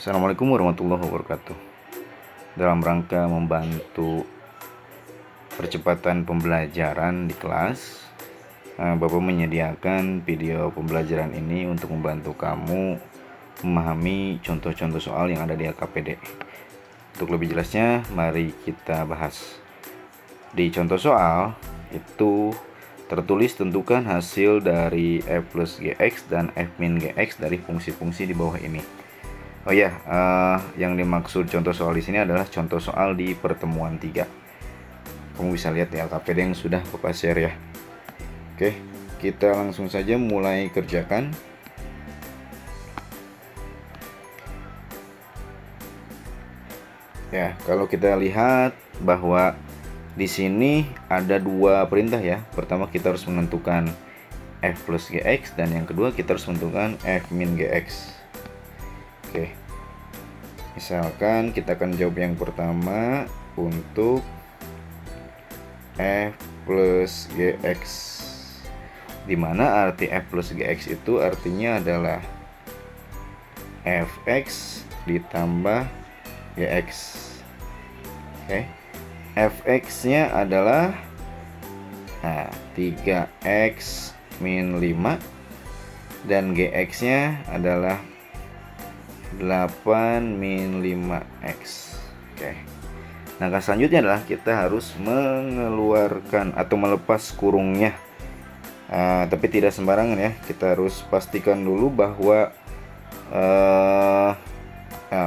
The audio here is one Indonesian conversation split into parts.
Assalamualaikum warahmatullahi wabarakatuh. Dalam rangka membantu percepatan pembelajaran di kelas, Bapak menyediakan video pembelajaran ini untuk membantu kamu memahami contoh-contoh soal yang ada di LKPD. Untuk lebih jelasnya, mari kita bahas. Di contoh soal itu tertulis tentukan hasil dari f plus gx dan f min gx dari fungsi-fungsi di bawah ini. Oh ya, yang dimaksud contoh soal di sini adalah contoh soal di pertemuan 3. Kamu bisa lihat di LKPD yang sudah Bapak share ya. Oke, kita langsung saja mulai kerjakan. Ya, kalau kita lihat bahwa di sini ada dua perintah ya. Pertama kita harus menentukan f plus gx dan yang kedua kita harus menentukan f min gx. Oke, misalkan kita akan jawab yang pertama untuk f plus gx, dimana arti f plus gx itu artinya adalah fx ditambah gx. Oke, fx nya adalah 3x min 5 dan gx nya adalah 8 min 5x. Oke. Langkah selanjutnya adalah kita harus mengeluarkan atau melepas kurungnya. Tapi tidak sembarangan ya. Kita harus pastikan dulu bahwa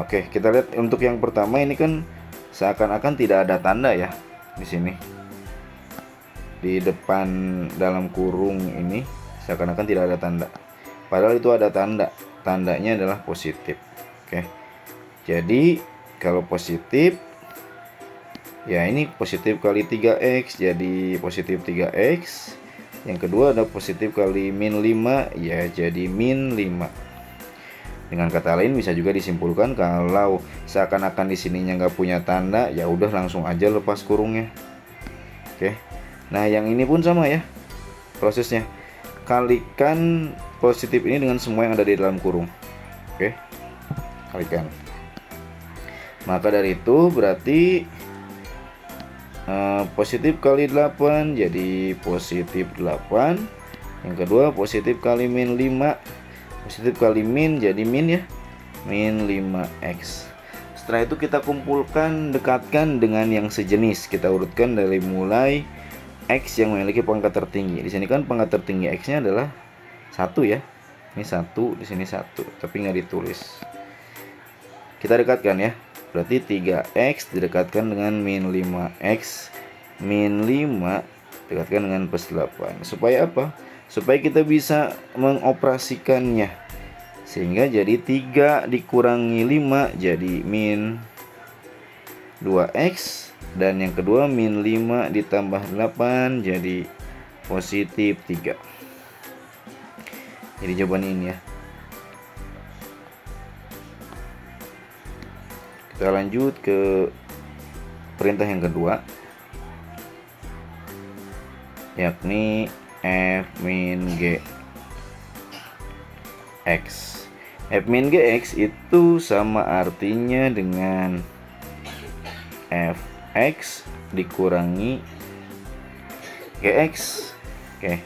oke, kita lihat untuk yang pertama ini kan seakan-akan tidak ada tanda ya di sini. Di depan dalam kurung ini seakan-akan tidak ada tanda. Padahal itu ada tanda. Tandanya adalah positif. Oke, jadi kalau positif ya ini positif kali 3x jadi positif 3x. Yang kedua ada positif kali min 5 ya jadi min 5. Dengan kata lain bisa juga disimpulkan kalau seakan-akan di sininya nggak punya tanda, ya udah langsung aja lepas kurungnya. Oke, nah yang ini pun sama ya prosesnya. Kalikan positif ini dengan semua yang ada di dalam kurung. Oke, kalikan. Maka dari itu berarti positif kali 8 jadi positif 8. Yang kedua positif kali min 5, positif kali min jadi min ya, min 5x. Setelah itu kita kumpulkan, dekatkan dengan yang sejenis. Kita urutkan dari mulai x yang memiliki pangkat tertinggi. Di sini kan pangkat tertinggi x-nya adalah 1 ya. Ini 1, di sini 1, tapi nggak ditulis. Kita dekatkan ya. Berarti 3x didekatkan dengan min 5x. Min 5 dekatkan dengan plus 8. Supaya apa? Supaya kita bisa mengoperasikannya. Sehingga jadi 3 dikurangi 5 jadi min 2x. Dan yang kedua min 5 ditambah 8 jadi positif 3. Jadi jawaban ini ya. Kita lanjut ke perintah yang kedua, yakni f min gx. F min gx itu sama artinya dengan fx dikurangi gx. Oke,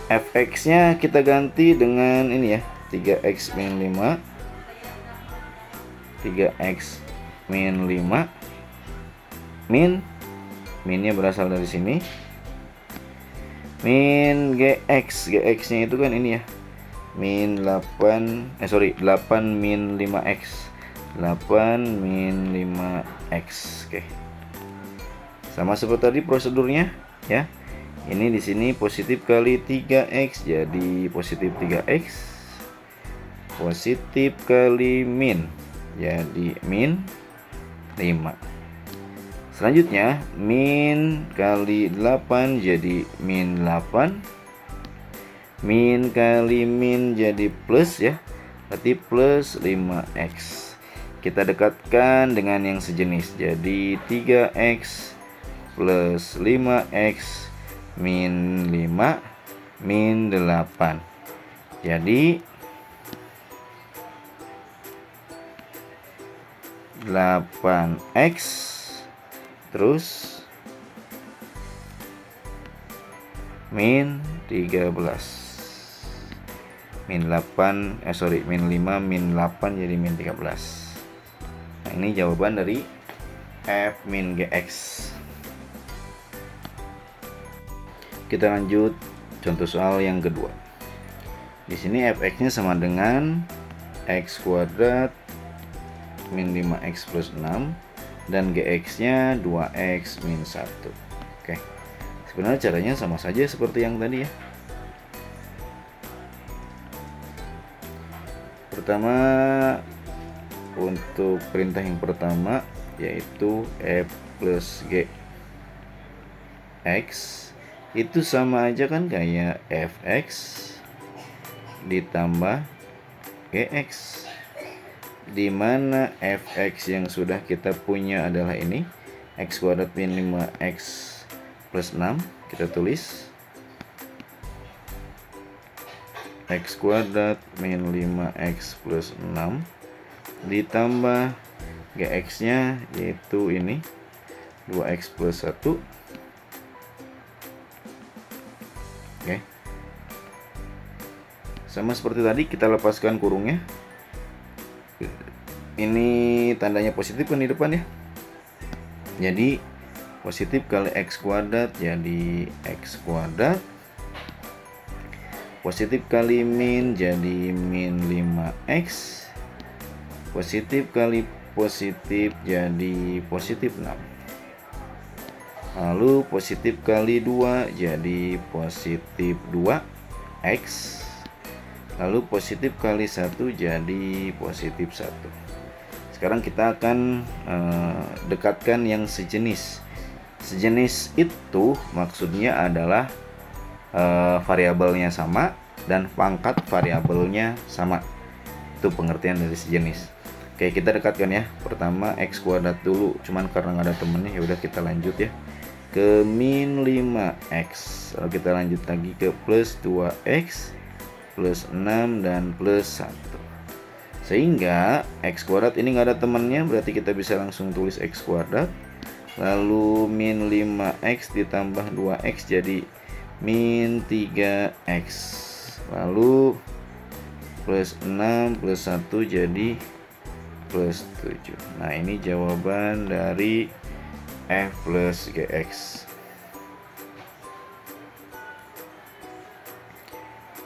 fx nya kita ganti dengan ini ya, 3x min 5, 3x min 5, minnya berasal dari sini, min gx nya itu kan ini ya, min 8 min 5x, 8 min 5x. Oke, sama seperti tadi prosedurnya ya. Ini di sini positif kali 3x jadi positif 3x, positif kali min jadi min 5. Selanjutnya min kali 8 jadi min 8, min kali min jadi plus ya, berarti plus 5x. Kita dekatkan dengan yang sejenis jadi 3x plus 5x min 5 min 8. Jadi 8x terus min 13 min 8 min 5 min 8 jadi min 13. Nah, ini jawaban dari f min gx. Kita lanjut contoh soal yang kedua. Di sini fx-nya sama dengan x kuadrat min 5x plus 6 dan gx-nya 2x min 1. Oke. Sebenarnya caranya sama saja seperti yang tadi ya. Pertama, untuk perintah yang pertama yaitu f plus g x itu sama aja kan kayak fx ditambah gx, dimana fx yang sudah kita punya adalah ini x kuadrat min 5x plus 6. Kita tulis x kuadrat min 5x plus 6 ditambah gx nya yaitu ini 2x plus 1. Oke. Sama seperti tadi, kita lepaskan kurungnya. Ini tandanya positif kan di depan ya. Jadi positif kali x kuadrat jadi x kuadrat. Positif kali min jadi min 5x. Positif kali positif jadi positif 6. Lalu positif kali 2 jadi positif 2x. Lalu positif kali 1 jadi positif 1. Sekarang kita akan dekatkan yang sejenis. Sejenis itu maksudnya adalah variabelnya sama dan pangkat variabelnya sama. Itu pengertian dari sejenis. Oke, kita dekatkan ya. Pertama x kuadrat dulu, cuman karena nggak ada temennya ya udah kita lanjut ya ke min 5x. Lalu kita lanjut lagi ke plus 2x plus 6 dan plus 1. Sehingga x kuadrat ini nggak ada temannya, berarti kita bisa langsung tulis x kuadrat. Lalu min 5x ditambah 2x jadi min 3x. Lalu plus 6 plus 1 jadi plus 7. Nah, ini jawaban dari f plus gx.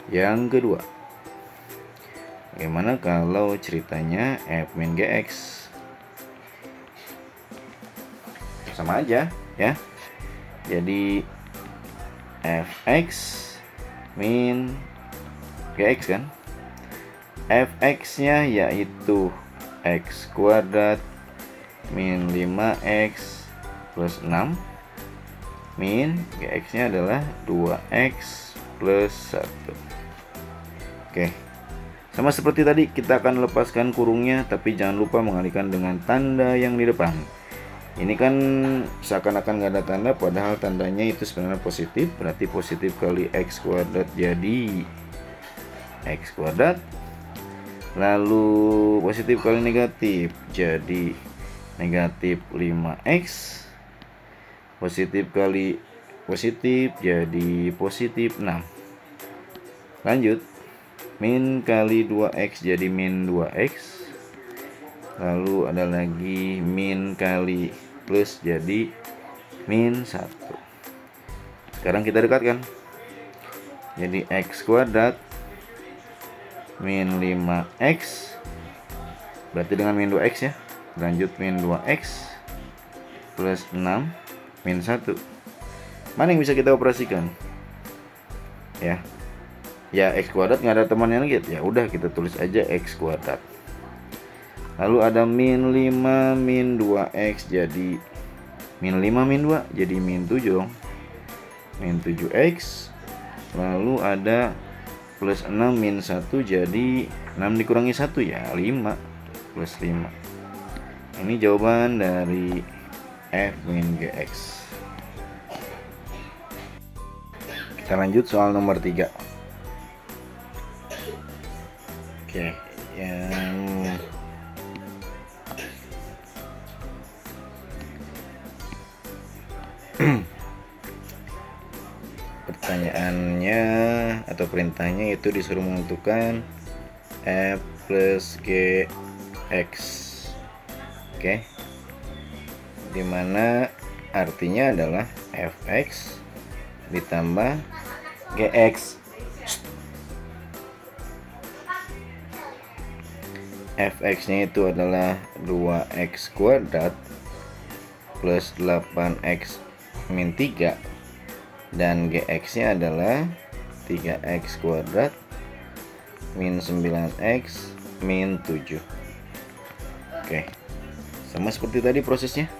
Yang kedua, bagaimana kalau ceritanya f min gx? Sama aja ya. Jadi fx min gx kan. Fx nya yaitu x kuadrat min 5x plus 6 min gx nya adalah 2x plus 1. Oke, sama seperti tadi kita akan lepaskan kurungnya, tapi jangan lupa mengalihkan dengan tanda yang di depan. Ini kan seakan-akan nggak ada tanda, padahal tandanya itu sebenarnya positif. Berarti positif kali x kuadrat jadi x kuadrat. Lalu positif kali negatif jadi negatif 5x. Positif kali positif jadi positif 6. Lanjut, min kali 2x jadi min 2x. Lalu ada lagi min kali plus jadi min 1. Sekarang kita dekatkan. Jadi x kuadrat min 5x berarti dengan min 2x ya. Lanjut min 2x plus 6 min 1. Mana yang bisa kita operasikan? Ya. Ya, x kuadrat nggak ada temannya lagi. Ya udah, kita tulis aja x kuadrat. Lalu ada min 5 min 2x jadi min 5 min 2 jadi min 7 dong. Min 7x. Lalu ada plus 6 min 1 jadi 6 dikurangi 1 ya 5 plus 5. Ini jawaban dari f min gx. Kita lanjut soal nomor 3. Oke, yang tulisannya atau perintahnya itu disuruh menentukan F plus GX. Oke, dimana artinya adalah Fx ditambah Gx. Fx nya itu adalah 2x kuadrat plus 8x min 3, dan Gx nya adalah 3x kuadrat min 9x min 7. Oke, sama seperti tadi prosesnya.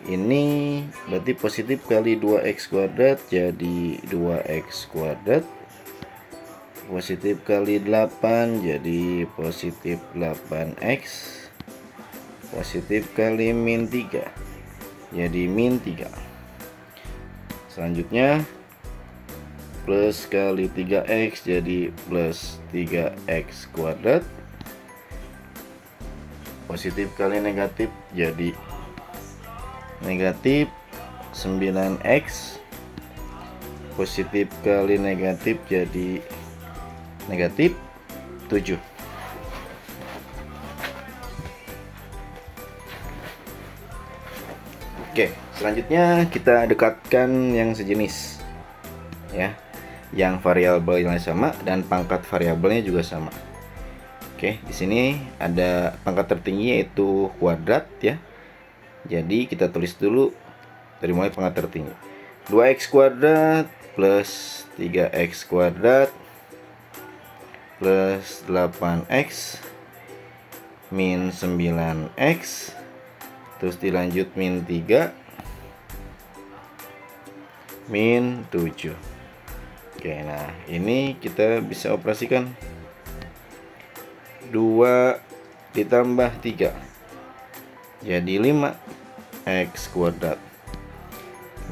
Ini berarti positif kali 2x kuadrat jadi 2x kuadrat, positif kali 8 jadi positif 8x, positif kali min 3 jadi min 3. Selanjutnya plus kali 3x jadi plus 3x kuadrat, positif kali negatif jadi negatif 9x, positif kali negatif jadi negatif 7. Oke, selanjutnya kita dekatkan yang sejenis ya, yang variabelnya sama dan pangkat variabelnya juga sama. Oke, di sini ada pangkat tertinggi yaitu kuadrat ya. Jadi kita tulis dulu dari mulai pangkat tertinggi. 2x kuadrat plus 3x kuadrat plus 8x min 9x, terus dilanjut min 3 min 7. Oke, nah ini kita bisa operasikan 2 ditambah 3 jadi 5x kuadrat,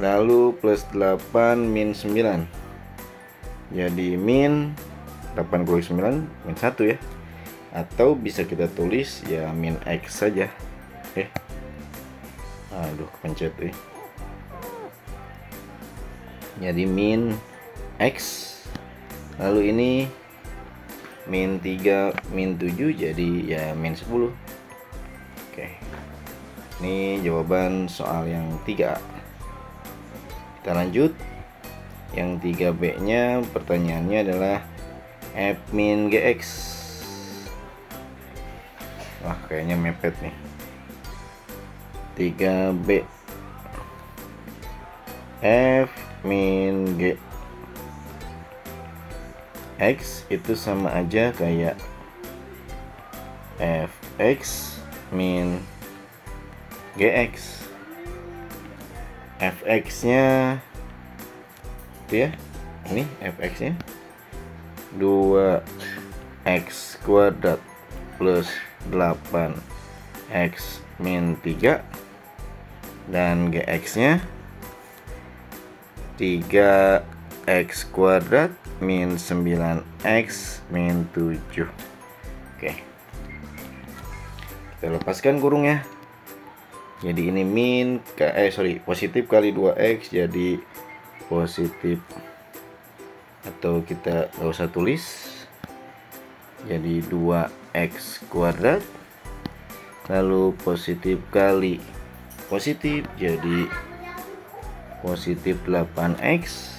lalu plus 8 min 9 jadi min 8 kali 9 min 1 ya, atau bisa kita tulis ya min x saja. Oke, aduh kepencet jadi min x, lalu ini min 3 min 7 jadi ya min 10. Oke, ini jawaban soal yang 3. Kita lanjut yang 3B nya, pertanyaannya adalah F min Gx. Wah, kayaknya mepet nih. 3B F min G X itu sama aja kayak Fx min Gx. Fx nya itu ya, ini Fx nya 2x kuadrat plus 8x min 3, dan Gx nya 3x kuadrat min 9x min 7. Oke, kita lepaskan kurungnya. Jadi ini min positif kali 2x jadi positif, atau kita nggak usah tulis, jadi 2x kuadrat, lalu positif kali positif jadi positif 8x,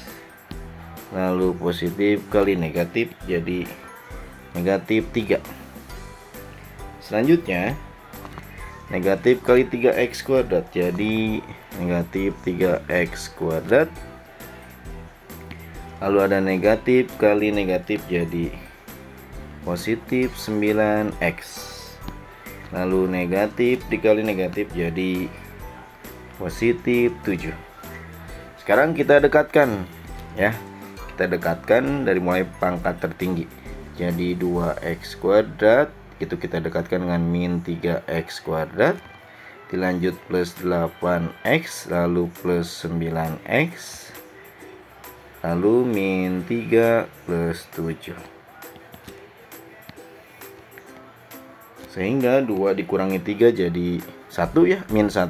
lalu positif kali negatif jadi negatif 3. Selanjutnya negatif kali 3x kuadrat jadi negatif 3x kuadrat, lalu ada negatif kali negatif jadi positif 9x, lalu negatif dikali negatif jadi positif 7. Sekarang kita dekatkan ya, kita dekatkan dari mulai pangkat tertinggi. Jadi 2x kuadrat itu kita dekatkan dengan min 3x kuadrat, dilanjut plus 8x, lalu plus 9x, lalu min 3 plus 7. Sehingga 2 dikurangi 3 jadi 1 ya, min 1,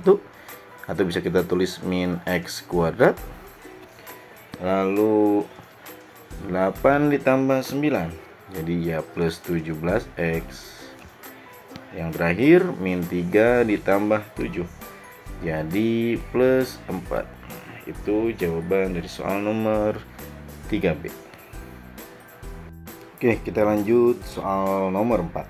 atau bisa kita tulis min x kuadrat, lalu 8 ditambah 9, jadi ya plus 17x. Yang terakhir min 3 ditambah 7, jadi plus 4. Itu jawaban dari soal nomor 3B. Oke, kita lanjut soal nomor 4.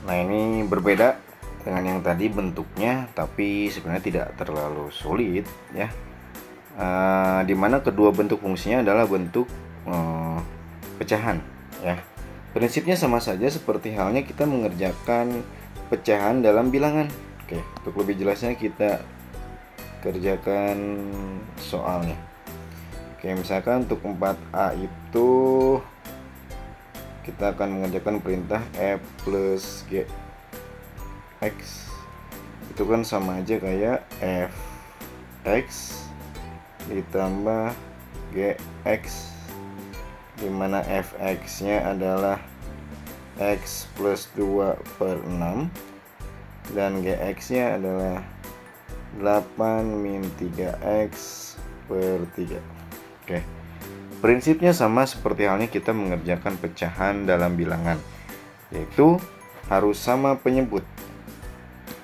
Nah, ini berbeda dengan yang tadi bentuknya, tapi sebenarnya tidak terlalu sulit ya. Dimana kedua bentuk fungsinya adalah bentuk pecahan ya. Prinsipnya sama saja seperti halnya kita mengerjakan pecahan dalam bilangan. Oke, untuk lebih jelasnya kita kerjakan soalnya. Oke, misalkan untuk 4A itu kita akan mengerjakan perintah F plus G X. Itu kan sama aja kayak Fx ditambah Gx, dimana Fx nya adalah X plus 2 per 6 dan Gx nya adalah 8 min 3x per 3. Oke, prinsipnya sama seperti halnya kita mengerjakan pecahan dalam bilangan, yaitu harus sama penyebut.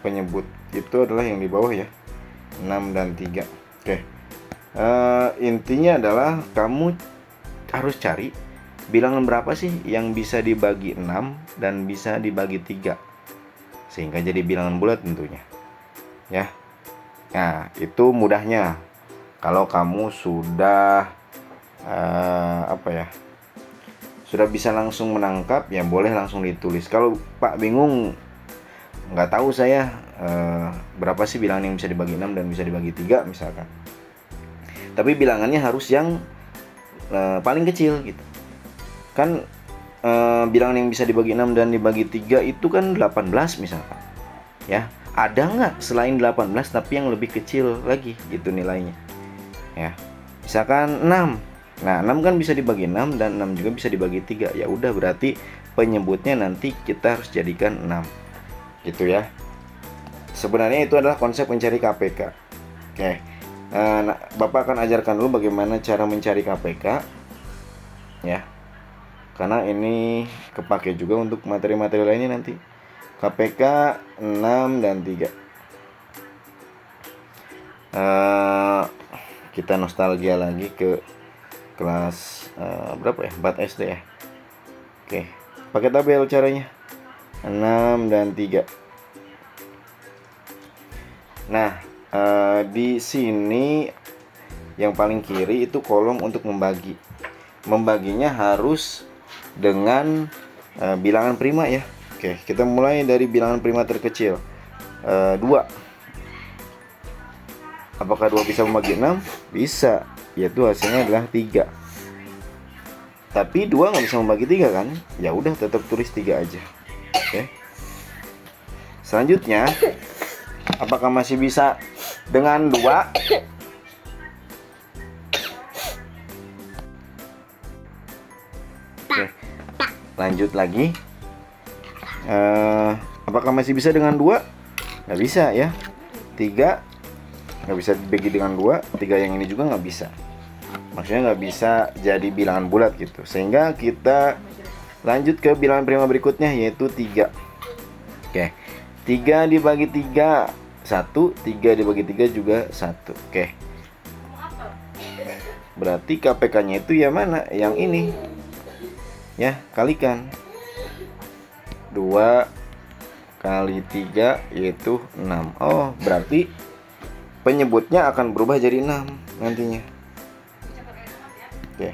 Penyebut itu adalah yang di bawah ya, 6 dan 3. Oke, intinya adalah kamu harus cari bilangan berapa sih yang bisa dibagi 6 dan bisa dibagi 3 sehingga jadi bilangan bulat tentunya ya. Nah, itu mudahnya kalau kamu sudah sudah bisa langsung menangkap, ya boleh langsung ditulis. Kalau Pak bingung, nggak tahu saya berapa sih bilangan yang bisa dibagi 6 dan bisa dibagi 3 misalkan, tapi bilangannya harus yang paling kecil gitu kan. Bilangan yang bisa dibagi 6 dan dibagi 3 itu kan 18 misalkan ya. Ada nggak selain 18 tapi yang lebih kecil lagi gitu nilainya ya. Misalkan 6. Nah, 6 kan bisa dibagi 6 dan 6 juga bisa dibagi 3. Ya udah, berarti penyebutnya nanti kita harus jadikan 6 gitu ya. Sebenarnya itu adalah konsep mencari KPK. Oke. Nah, Bapak akan ajarkan dulu bagaimana cara mencari KPK ya. Karena ini kepake juga untuk materi-materi lainnya nanti. KPK 6 dan 3. Kita nostalgia lagi ke kelas berapa ya? 4 SD ya. Oke, pakai tabel caranya. 6 dan 3. Nah, di sini yang paling kiri itu kolom untuk membagi. Membaginya harus dengan bilangan prima ya. Oke, kita mulai dari bilangan prima terkecil, 2. Apakah 2 bisa membagi 6? Bisa, yaitu hasilnya adalah 3. Tapi 2 nggak bisa membagi 3 kan? Ya udah, tetap tulis 3 aja. Oke. Selanjutnya, apakah masih bisa dengan 2? Oke, lanjut lagi. Apakah masih bisa dengan 2? Nggak bisa ya. 3 nggak bisa dibagi dengan 2. 3 yang ini juga nggak bisa. Maksudnya nggak bisa jadi bilangan bulat gitu. Sehingga kita lanjut ke bilangan prima berikutnya, yaitu 3. Oke, 3 dibagi 3 1, 3 dibagi 3 juga 1. Oke, berarti KPK nya itu yang mana? Yang ini ya, kalikan 2 kali 3 yaitu 6. Oh, berarti penyebutnya akan berubah jadi 6 nantinya. Oke,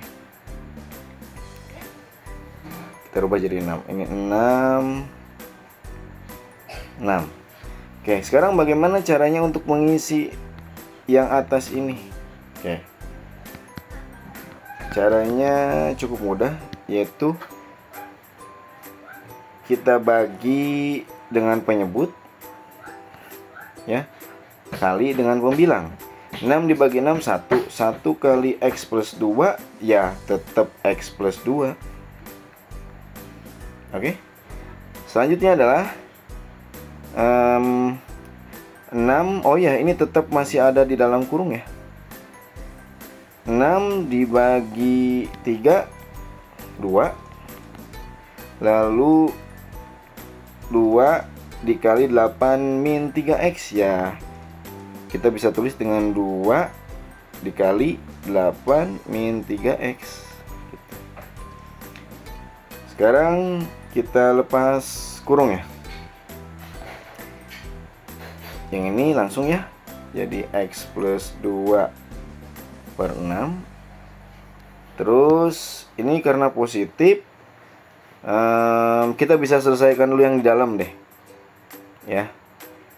kita rubah jadi 6. Ini 6. Oke, sekarang bagaimana caranya untuk mengisi yang atas ini? Oke, caranya cukup mudah, yaitu kita bagi dengan penyebut ya, kali dengan pembilang. 6 dibagi 6 1. 1 kali X plus 2 ya tetap X plus 2. Oke. Selanjutnya adalah 6. Oh ya, ini tetap masih ada di dalam kurung ya. 6 dibagi 3 2, lalu 2 dikali 8 min 3x ya. Kita bisa tulis dengan 2 dikali 8 min 3x. Sekarang kita lepas kurung ya. Yang ini langsung ya. Jadi x plus 2 per 6. Terus ini karena positif, kita bisa selesaikan dulu yang di dalam deh ya.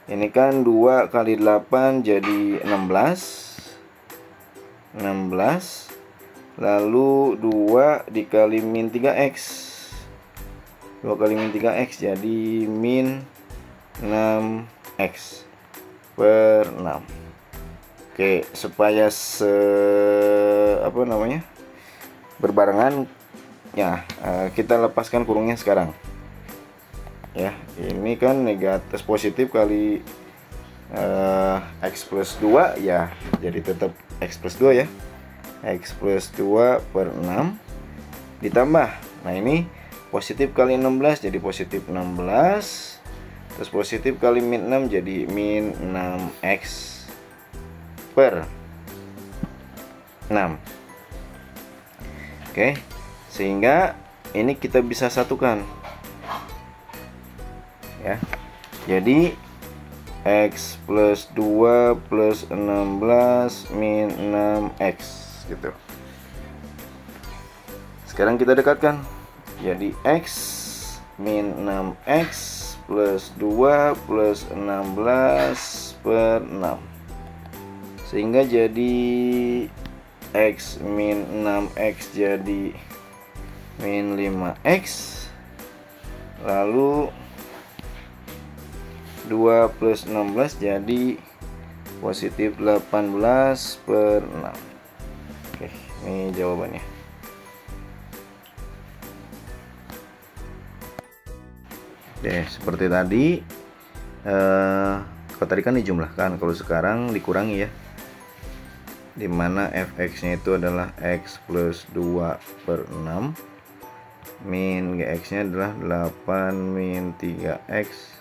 Ini kan 2 kali 8 jadi 16. Lalu 2 dikali min 3x. 2 kali min 3x jadi min 6x per 6. Oke, supaya berbarengan ya, kita lepaskan kurungnya sekarang ya. Ini kan negatif positif kali x plus 2 ya, jadi tetap x plus 2 ya. X plus 2 per 6 ditambah, nah ini positif kali 16 jadi positif 16, terus positif kali min 6 jadi min 6x per 6. Oke, sehingga ini kita bisa satukan ya. Jadi x plus 2 plus 16 min 6x gitu. Sekarang kita dekatkan. Jadi x min 6x plus 2 plus 16 per 6. Sehingga jadi x min 6x jadi min 5x. Lalu 2 plus 16 jadi positif 18 per 6. Oke, ini jawabannya. Oke, seperti tadi, kalau tadi kan dijumlahkan, kalau sekarang dikurangi ya, dimana fx nya itu adalah x plus 2 per 6 min gx nya adalah 8 min 3x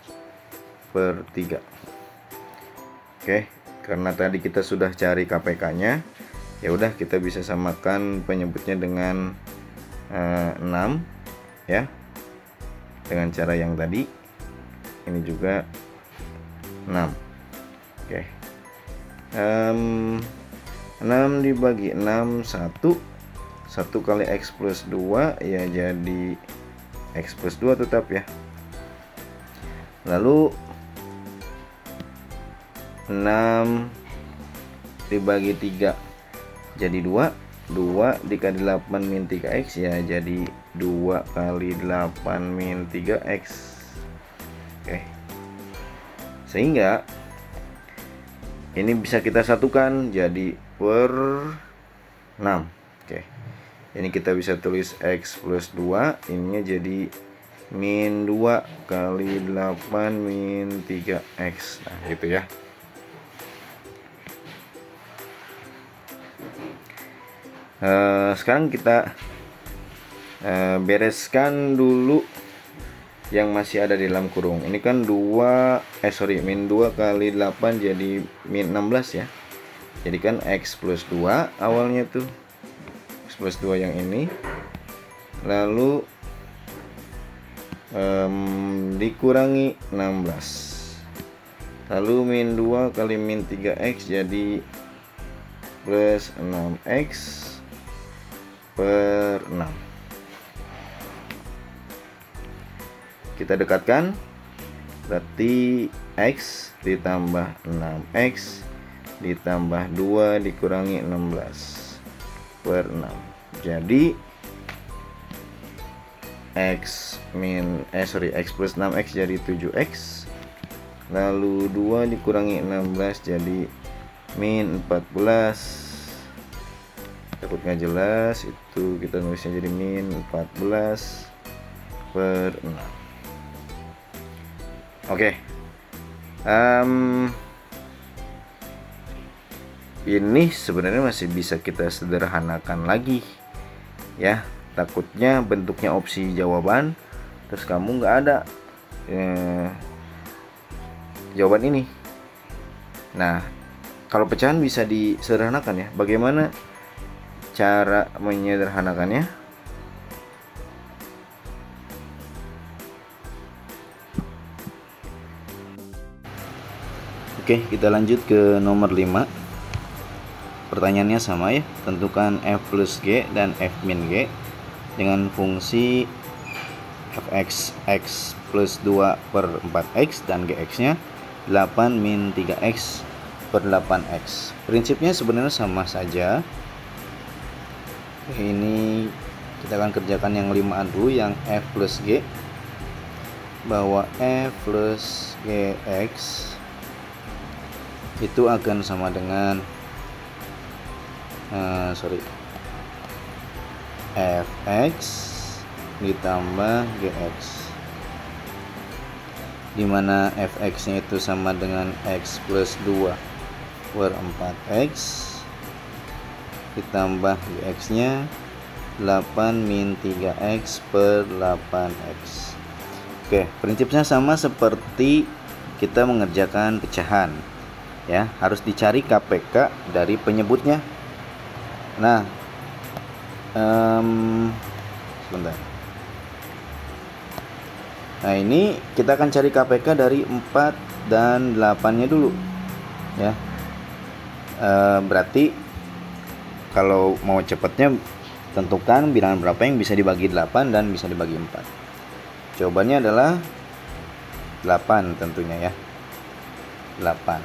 per 3. Oke, karena tadi kita sudah cari KPK nya, ya udah kita bisa samakan penyebutnya dengan 6 ya, dengan cara yang tadi. Ini juga 6. Oke, 6 dibagi 6 1 kali x plus 2 ya, jadi x plus 2 tetap ya. Lalu 6 dibagi 3 jadi 2 dikali 8 min 3x ya, jadi 2 kali 8 min 3x. Oke, sehingga ini bisa kita satukan jadi per 6. Oke, ini kita bisa tulis x plus 2, ininya jadi min 2 kali 8 min 3x. Nah gitu ya. Sekarang kita bereskan dulu yang masih ada di dalam kurung. Ini kan min 2 kali 8 jadi min 16 ya. Jadi kan x plus 2 awalnya tuh, x plus 2 yang ini, lalu dikurangi 16, lalu min 2 kali min 3x jadi plus 6x per 6. Kita dekatkan, berarti x ditambah 6x ditambah 2 dikurangi 16 per 6, jadi x plus 6x jadi 7x, lalu 2 dikurangi 16 jadi min 14. Takut nggak jelas, itu kita nulisnya jadi min 14 per 6. Oke, ini sebenarnya masih bisa kita sederhanakan lagi ya. Takutnya bentuknya opsi jawaban terus kamu nggak ada jawaban ini. Nah, kalau pecahan bisa disederhanakan ya. Bagaimana cara menyederhanakannya? Oke, kita lanjut ke nomor 5. Pertanyaannya sama ya. Tentukan f plus g dan f min g dengan fungsi fx x plus 2 per 4x dan gx nya 8 min 3x per 8x. Prinsipnya sebenarnya sama saja. Ini kita akan kerjakan yang 5 dulu, yang f plus g, bahwa f plus gx itu akan sama dengan fx ditambah gx, dimana fx nya itu sama dengan x plus 2 per 4x ditambah gx nya 8 min 3x per 8x. Oke, prinsipnya sama seperti kita mengerjakan pecahan ya, harus dicari KPK dari penyebutnya. Nah, sebentar. Nah, ini kita akan cari KPK dari 4 dan 8 nya dulu ya. Berarti kalau mau cepatnya tentukan bilangan berapa yang bisa dibagi 8 dan bisa dibagi 4. Jawabannya adalah 8 tentunya ya. 8.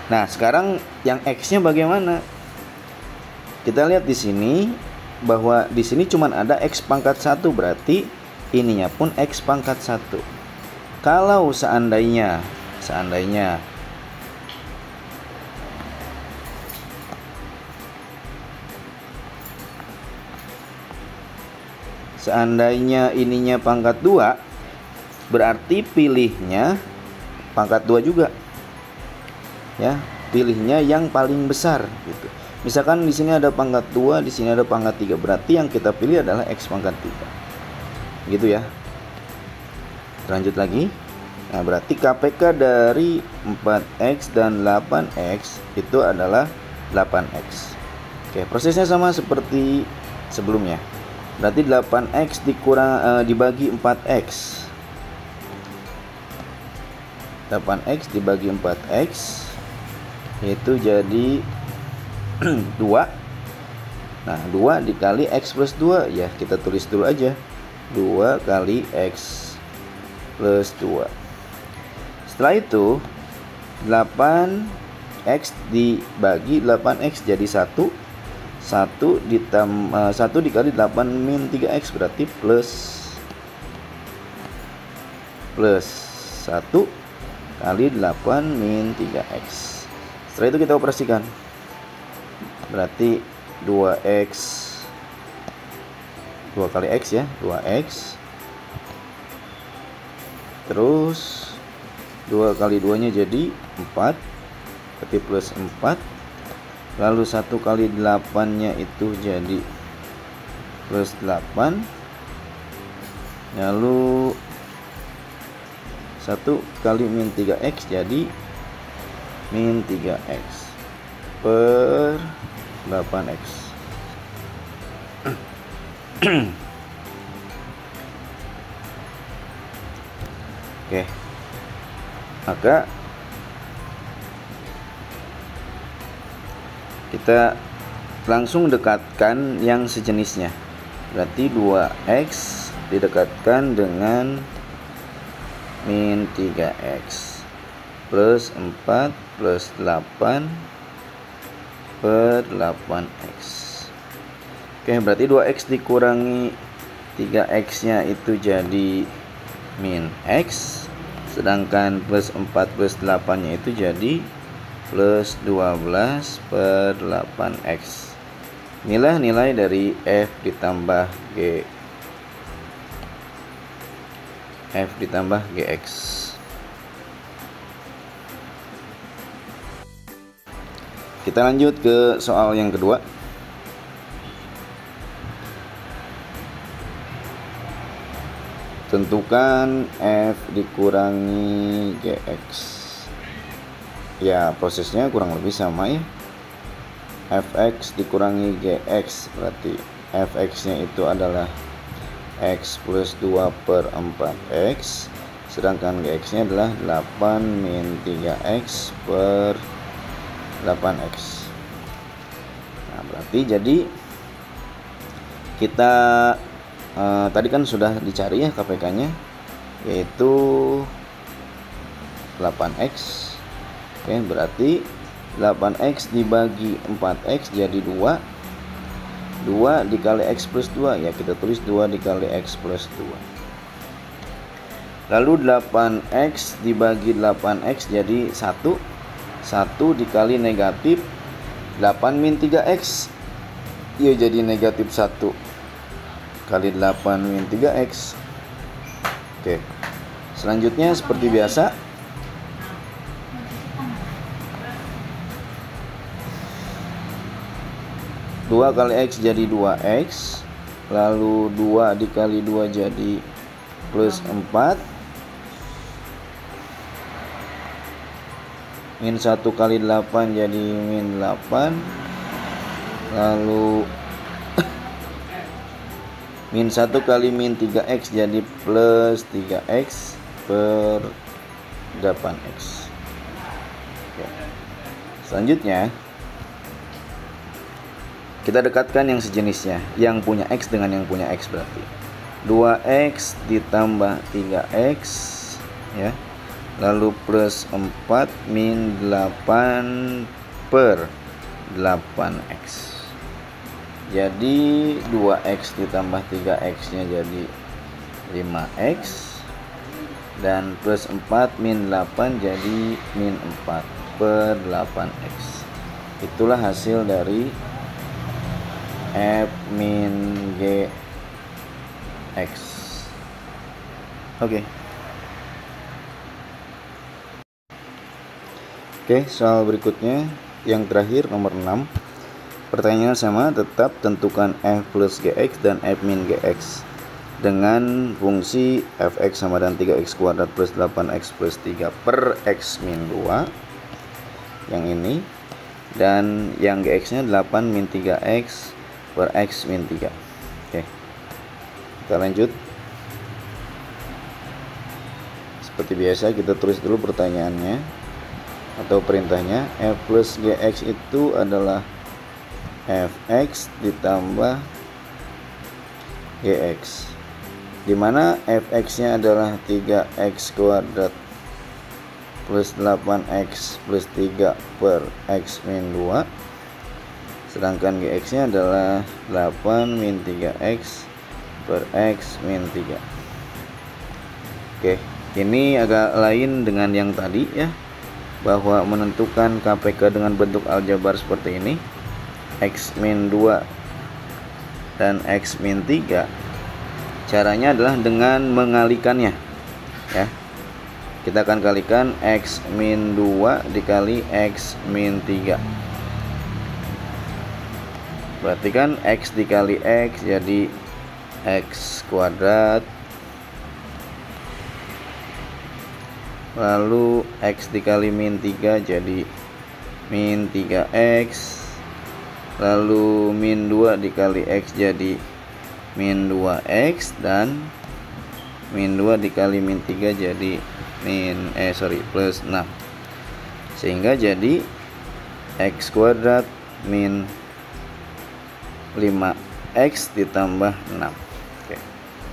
Nah, sekarang yang x-nya bagaimana? Kita lihat di sini bahwa di sini cuma ada x pangkat 1, berarti ininya pun x pangkat 1. Kalau seandainya ininya pangkat 2, berarti pilihnya pangkat 2 juga. Ya, pilihnya yang paling besar gitu. Misalkan di sini ada pangkat 2, di sini ada pangkat 3, berarti yang kita pilih adalah x pangkat 3. Gitu ya. Lanjut lagi. Nah, berarti KPK dari 4x dan 8x itu adalah 8x. Oke, prosesnya sama seperti sebelumnya. Berarti 8x dibagi 4x. 8x dibagi 4x itu jadi 2. Nah, 2 dikali x plus 2 ya, kita tulis dulu aja. 2 kali x plus 2. Setelah itu 8x dibagi 8x jadi 1. 1 dikali 8 min 3x berarti plus 1 kali 8 min 3x. Setelah itu kita operasikan, berarti 2x 2 kali x ya, 2x, terus 2 kali 2 nya jadi 4, berarti plus 4, lalu 1 kali 8 nya itu jadi plus 8, lalu 1 kali min 3x jadi min 3x per 8x. Oke, maka kita langsung dekatkan yang sejenisnya. Berarti 2x didekatkan dengan min 3x plus 4 plus 8 per 8x. Oke, berarti 2x dikurangi 3x nya itu jadi min x, sedangkan plus 4 plus 8 nya itu jadi plus 12 per 8x. Inilah nilai dari f ditambah g, f ditambah gx. kita lanjut ke soal yang kedua. Tentukan F dikurangi Gx. Ya, prosesnya kurang lebih sama ya. Fx dikurangi Gx, berarti Fx-nya itu adalah X plus 2 per 4X, sedangkan Gx-nya adalah 8 min 3X per 8X. Nah, berarti jadi kita tadi kan sudah dicari ya KPK-nya, yaitu 8X. Oke, berarti 8X dibagi 4X jadi 2. 2 dikali X plus 2, ya kita tulis 2 dikali X plus 2. Lalu 8X dibagi 8X jadi 1. 1 dikali negatif 8 min 3X, ya jadi negatif 1 kali 8 min 3X. Oke, selanjutnya seperti biasa, dua kali X jadi 2X, lalu 2 dikali 2 jadi plus 4, min 1 kali 8 jadi min 8, lalu min 1 kali min 3X jadi plus 3X per 8X. Oke. Selanjutnya kita dekatkan yang sejenisnya, yang punya X dengan yang punya X, berarti 2X ditambah 3X ya, lalu plus 4 min 8 per 8X. Jadi 2X ditambah 3X nya jadi 5X, dan plus 4 min 8 jadi min 4 per 8X. Itulah hasil dari F min Gx. Oke, soal berikutnya yang terakhir nomor 6. Pertanyaan sama, tetap tentukan F plus Gx dan F min Gx dengan fungsi Fx sama dengan 3x kuadrat plus 8x plus 3 per x min 2 yang ini, dan yang Gx nya 8 min 3x per x min 3. Oke, kita lanjut. Seperti biasa kita tulis dulu pertanyaannya atau perintahnya. F plus Gx itu adalah Fx ditambah Gx, dimana Fx nya adalah 3x kuadrat plus 8x plus 3 per x min 2, sedangkan Gx nya adalah 8 min 3x per x min 3. Oke, ini agak lain dengan yang tadi ya, bahwa menentukan KPK dengan bentuk aljabar seperti ini, X min 2 dan X min 3, caranya adalah dengan mengalikannya ya. Kita akan kalikan X min 2 dikali X min 3. Berarti kan X dikali X jadi X kuadrat, lalu X dikali min 3 jadi min 3X, lalu min 2 dikali X jadi min 2X, dan min 2 dikali min 3 jadi plus 6, sehingga jadi X kuadrat min 5X ditambah 6. Oke.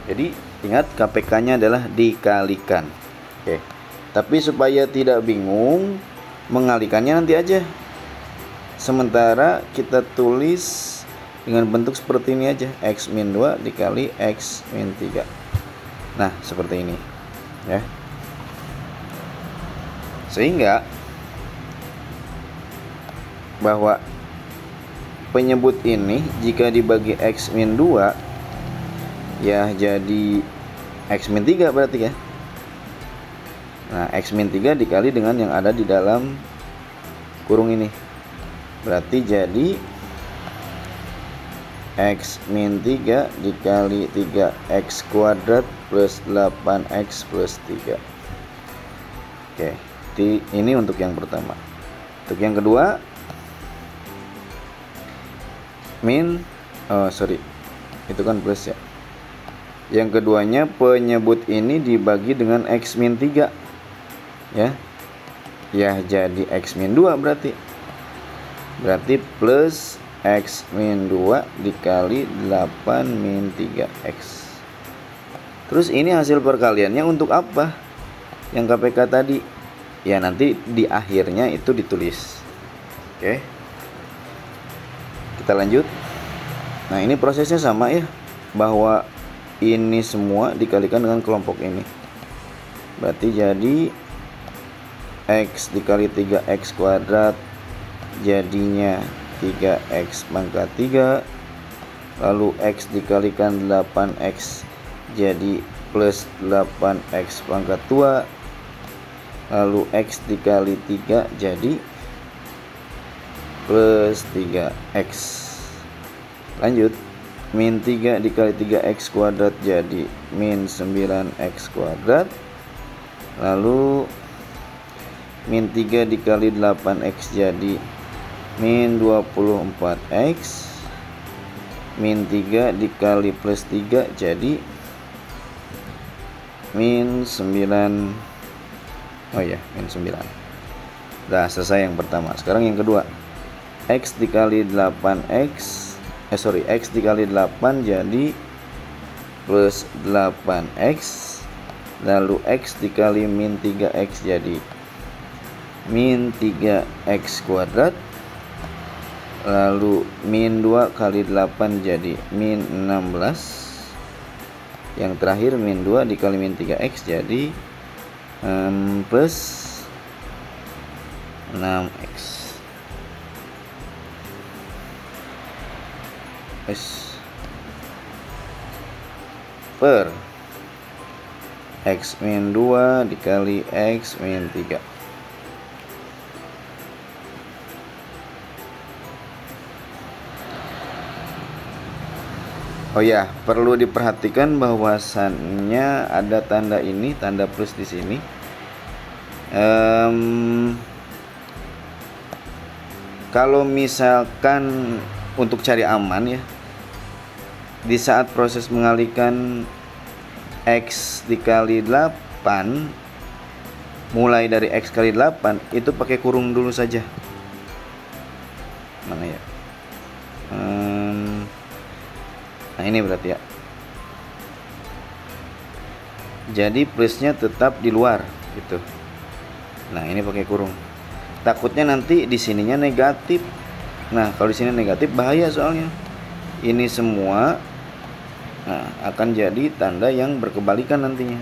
Jadi ingat KPK nya adalah dikalikan. Oke. Tapi supaya tidak bingung, mengalikannya nanti aja. Sementara kita tulis dengan bentuk seperti ini aja, X min 2 dikali X min 3. Nah, seperti ini ya. Sehingga bahwa penyebut ini jika dibagi X min 2 ya jadi X min 3 berarti ya. Nah, X min 3 dikali dengan yang ada di dalam kurung ini. berarti jadi X min 3 dikali 3x kuadrat plus 8x plus 3. Oke, ini untuk yang pertama. Untuk yang kedua, itu kan plus ya. Yang keduanya, penyebut ini dibagi dengan x min 3 ya. Ya, jadi x min 2 berarti plus x min 2 dikali 8 min 3x. Terus ini hasil perkaliannya untuk apa? Yang KPK tadi. Ya, nanti di akhirnya itu ditulis. Oke. Kita lanjut. Nah, ini prosesnya sama ya. Bahwa ini semua dikalikan dengan kelompok ini. Berarti jadi x dikali 3x kuadrat jadinya 3x pangkat 3, lalu x dikalikan 8x jadi plus 8x pangkat 2, lalu x dikali 3 jadi plus 3x. Lanjut, min 3 dikali 3x kuadrat jadi min 9x kuadrat, lalu min 3 dikali 8x jadi min 24x, min 3 dikali plus 3 jadi min 9. Oh ya, min 9. Udah selesai yang pertama. Sekarang yang kedua, x dikali 8x x dikali 8 jadi plus 8x, lalu x dikali min 3x jadi min 3x kuadrat, lalu min 2 kali 8 jadi min 16, yang terakhir min 2 dikali min 3x jadi plus 6x. Per x min 2 dikali x min 3. Oh ya, perlu diperhatikan bahwasannya ada tanda ini, tanda plus di sini. Kalau misalkan untuk cari aman ya, di saat proses mengalihkan x dikali 8, mulai dari x kali 8 itu pakai kurung dulu saja. Mana ya? Nah, ini berarti ya. Jadi plusnya tetap di luar gitu. Nah, ini pakai kurung. Takutnya nanti di sininya negatif. Nah, kalau di sini negatif bahaya soalnya. Ini semua akan jadi tanda yang berkebalikan nantinya.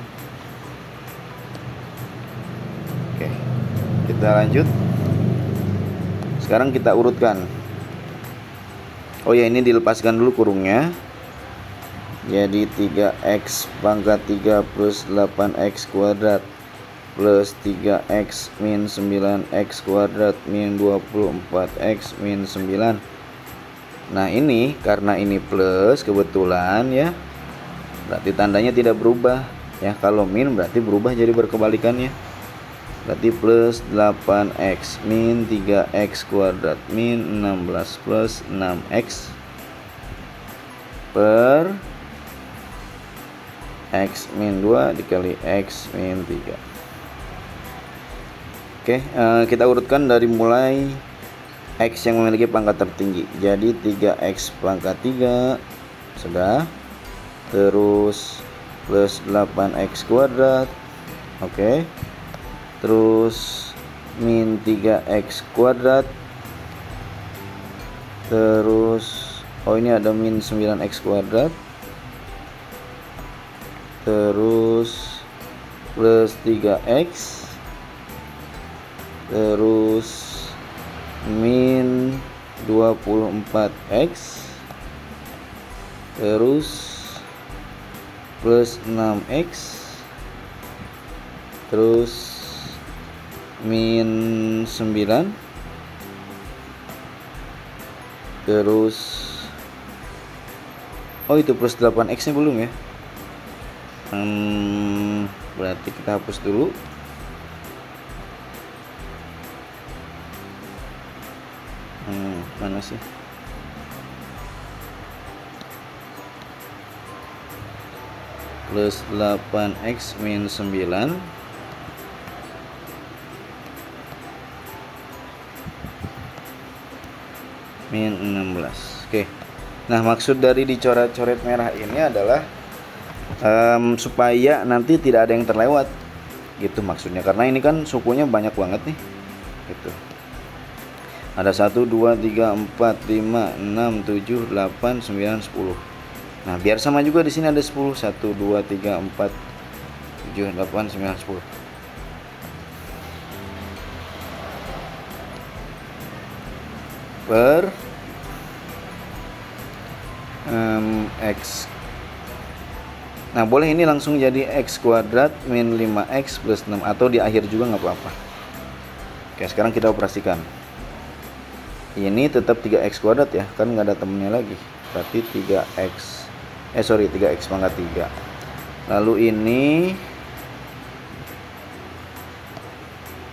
Oke. Kita lanjut. Sekarang kita urutkan. Oh ya, ini dilepaskan dulu kurungnya. Jadi 3x pangkat 3 plus 8x kuadrat plus 3x min 9x kuadrat min 24x min 9. Nah, ini karena ini plus kebetulan ya, berarti tandanya tidak berubah ya. Kalau min berarti berubah jadi berkebalikannya. Berarti plus 8x min 3x kuadrat min 16 plus 6x per x min 2 dikali x min 3. Oke, kita urutkan dari mulai x yang memiliki pangkat tertinggi. Jadi 3x pangkat 3 sudah, terus plus 8x kuadrat. Oke, terus min 3x kuadrat, terus ini ada min 9x kuadrat, terus plus 3x, terus min 24x, terus plus 6x, terus min 9, Terus oh itu plus 8x nya belum ya. Berarti kita hapus dulu. Mana sih? Plus 8x min 9 min 16. Oke. Nah, maksud dari dicoret-coret merah ini adalah supaya nanti tidak ada yang terlewat gitu maksudnya, karena ini kan sukunya banyak banget nih gitu. Ada 1 2 3 4 5 6 7 8 9 10. Nah, biar sama juga di sini ada 10. 1 2 3 4 7 8 9 10. Per x. Nah, boleh ini langsung jadi x kuadrat min 5x plus 6 atau di akhir juga nggak apa-apa. Oke, sekarang kita operasikan. Ini tetap 3x kuadrat ya, kan nggak ada temennya lagi. Berarti 3x 3x pangkat 3. Lalu ini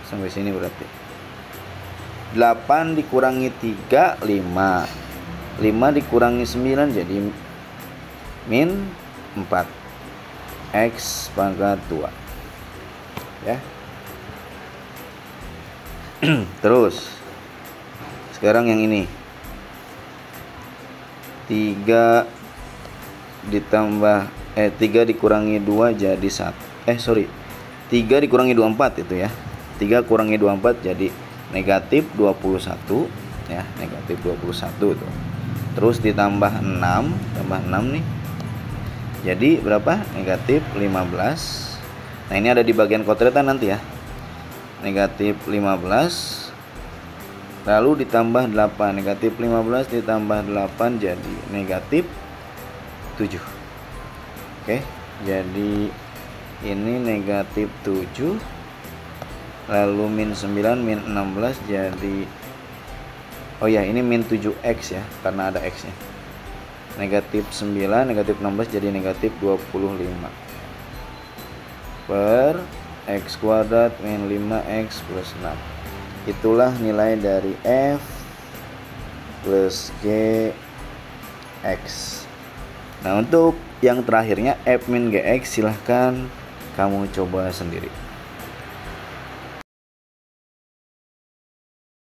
sampai sini berarti 8 dikurangi 3 5. 5 dikurangi 9 jadi min 4 x pangkat 2 ya. Terus sekarang yang ini 3 ditambah 3 dikurangi 2 jadi 1. 3 dikurangi 24 itu ya. 3 kurangi 24 jadi negatif 21 ya, negatif 21 tuh. Terus ditambah 6, tambah 6 nih. Jadi berapa? Negatif 15. Nah, ini ada di bagian kotretan nanti ya. Negatif 15 lalu ditambah 8. Negatif 15 ditambah 8 jadi negatif 7. Oke, jadi ini negatif 7 lalu min 9 min 16 jadi oh ya, ini min 7x ya karena ada x nya. Negatif 9 negatif 16 jadi negatif 25 per x kuadrat min 5x plus 6. Itulah nilai dari f plus g x. Nah, untuk yang terakhirnya f min gx silahkan kamu coba sendiri.